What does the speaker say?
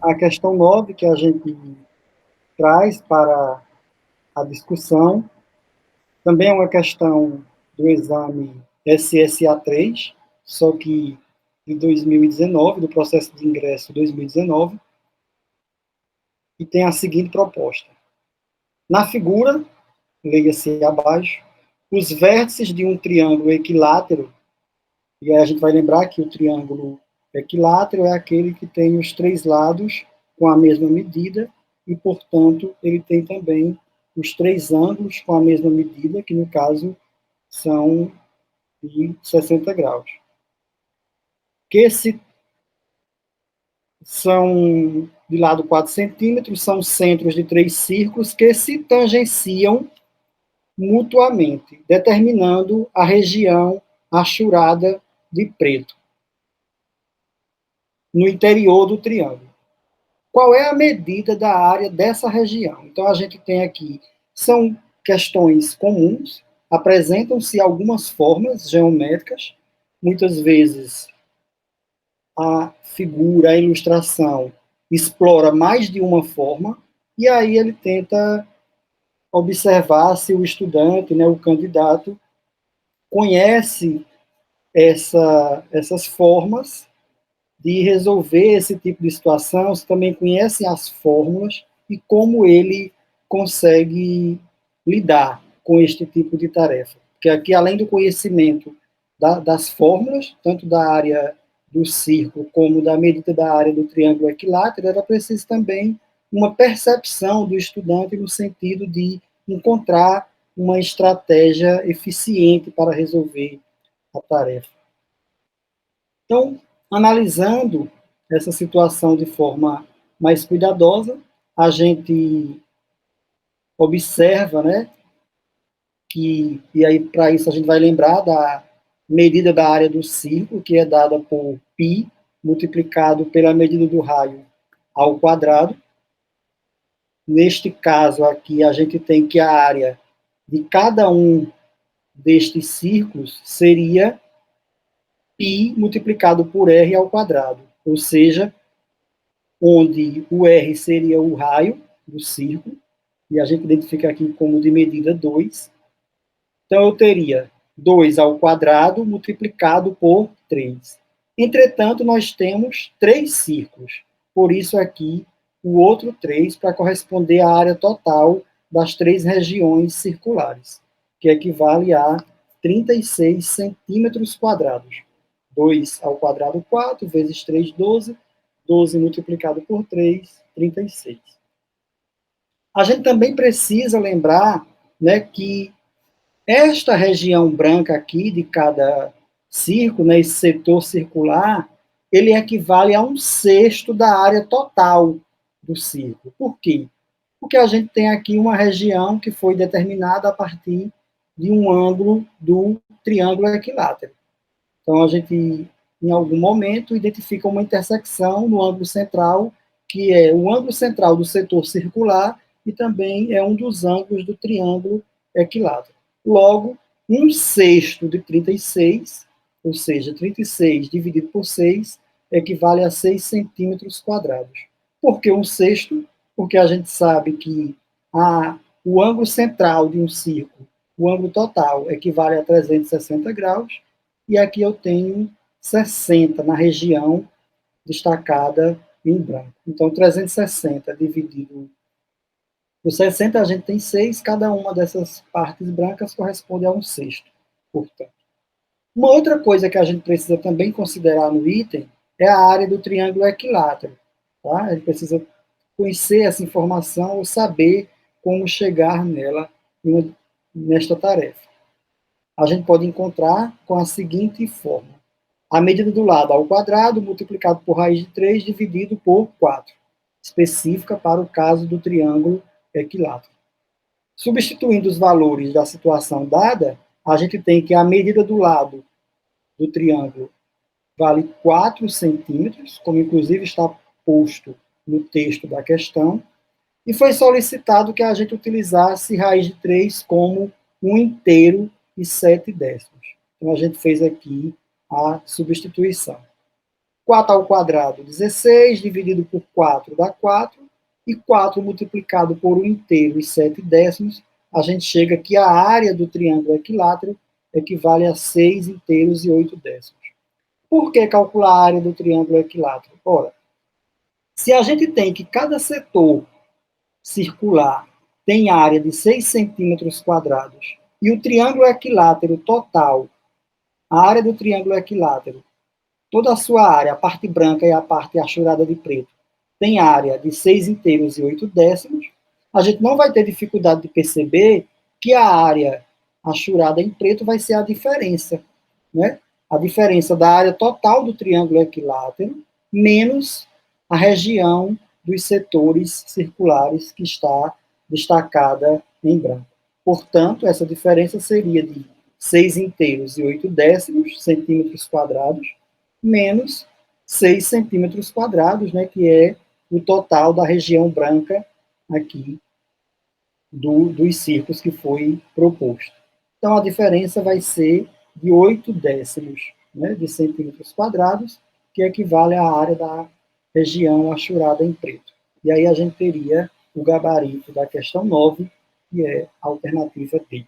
a questão 9 que a gente traz para a discussão também é uma questão do exame SSA3, só que de 2019, do processo de ingresso 2019, e tem a seguinte proposta. Na figura, leia-se abaixo, os vértices de um triângulo equilátero, e aí a gente vai lembrar que o triângulo equilátero é aquele que tem os três lados com a mesma medida, e, portanto, ele tem também os três ângulos com a mesma medida, que, no caso, são de 60 graus. Que se são de lado 4 centímetros, são centros de três círculos que se tangenciam mutuamente, determinando a região achurada de preto, no interior do triângulo. Qual é a medida da área dessa região? Então, a gente tem aqui, são questões comuns, apresentam-se algumas formas geométricas, muitas vezes a figura, a ilustração, explora mais de uma forma, e aí ele tenta observar se o estudante, né, o candidato, conhece essas formas de resolver esse tipo de situação, se também conhece as fórmulas e como ele consegue lidar com este tipo de tarefa. Porque aqui, além do conhecimento das fórmulas, tanto da área do círculo como da medida da área do triângulo equilátero, era preciso também uma percepção do estudante no sentido de encontrar uma estratégia eficiente para resolver a tarefa. Então, analisando essa situação de forma mais cuidadosa, a gente observa, né, e aí para isso a gente vai lembrar da medida da área do círculo, que é dada por π multiplicado pela medida do raio ao quadrado. Neste caso aqui, a gente tem que a área de cada um destes círculos seria π multiplicado por r ao quadrado, ou seja, onde o r seria o raio do círculo, e a gente identifica aqui como de medida 2. Então, eu teria 2 ao quadrado multiplicado por 3. Entretanto, nós temos 3 círculos, por isso aqui o outro 3 para corresponder à área total das 3 regiões circulares, que equivale a 36 centímetros quadrados. 2 ao quadrado, 4, vezes 3, 12. 12 multiplicado por 3, 36. A gente também precisa lembrar, né, que esta região branca aqui de cada círculo, né, esse setor circular, ele equivale a 1/6 da área total do círculo. Por quê? Porque a gente tem aqui uma região que foi determinada a partir de um ângulo do triângulo equilátero. Então, a gente, em algum momento, identifica uma intersecção no ângulo central, que é o ângulo central do setor circular e também é um dos ângulos do triângulo equilátero. Logo, 1/6 de 36, ou seja, 36 dividido por 6, equivale a 6 centímetros quadrados. Por que 1/6? Porque a gente sabe que o ângulo central de um círculo, o ângulo total, equivale a 360 graus, e aqui eu tenho 60 na região destacada em branco. Então, 360 dividido por 60, a gente tem 6, cada uma dessas partes brancas corresponde a 1/6, portanto. Uma outra coisa que a gente precisa também considerar no item é a área do triângulo equilátero. Tá? A gente precisa conhecer essa informação ou saber como chegar nela nesta tarefa. A gente pode encontrar com a seguinte forma. A medida do lado ao quadrado multiplicado por raiz de 3 dividido por 4, específica para o caso do triângulo equilátero. Substituindo os valores da situação dada, a gente tem que a medida do lado do triângulo vale 4 centímetros, como inclusive está posto no texto da questão, e foi solicitado que a gente utilizasse raiz de 3 como 1 inteiro e 7 décimos. Então, a gente fez aqui a substituição. 4 ao quadrado, 16, dividido por 4 dá 4, e 4 multiplicado por 1 inteiro e 7 décimos, a gente chega que a área do triângulo equilátero equivale a 6 inteiros e 8 décimos. Por que calcular a área do triângulo equilátero? Ora, se a gente tem que cada setor circular tem área de 6 centímetros quadrados, e o triângulo equilátero total, a área do triângulo equilátero, toda a sua área, a parte branca e a parte achurada de preto, tem área de 6 inteiros e 8 décimos, a gente não vai ter dificuldade de perceber que a área achurada em preto vai ser a diferença, né? A diferença da área total do triângulo equilátero menos a região dos setores circulares que está destacada em branco. Portanto, essa diferença seria de 6 inteiros e 8 décimos, centímetros quadrados, menos 6 centímetros quadrados, né, que é o total da região branca aqui dos círculos que foi proposto. Então, a diferença vai ser de 8 décimos, né, de centímetros quadrados, que equivale à área da região achurada em preto. E aí a gente teria o gabarito da questão 9, que é a alternativa D.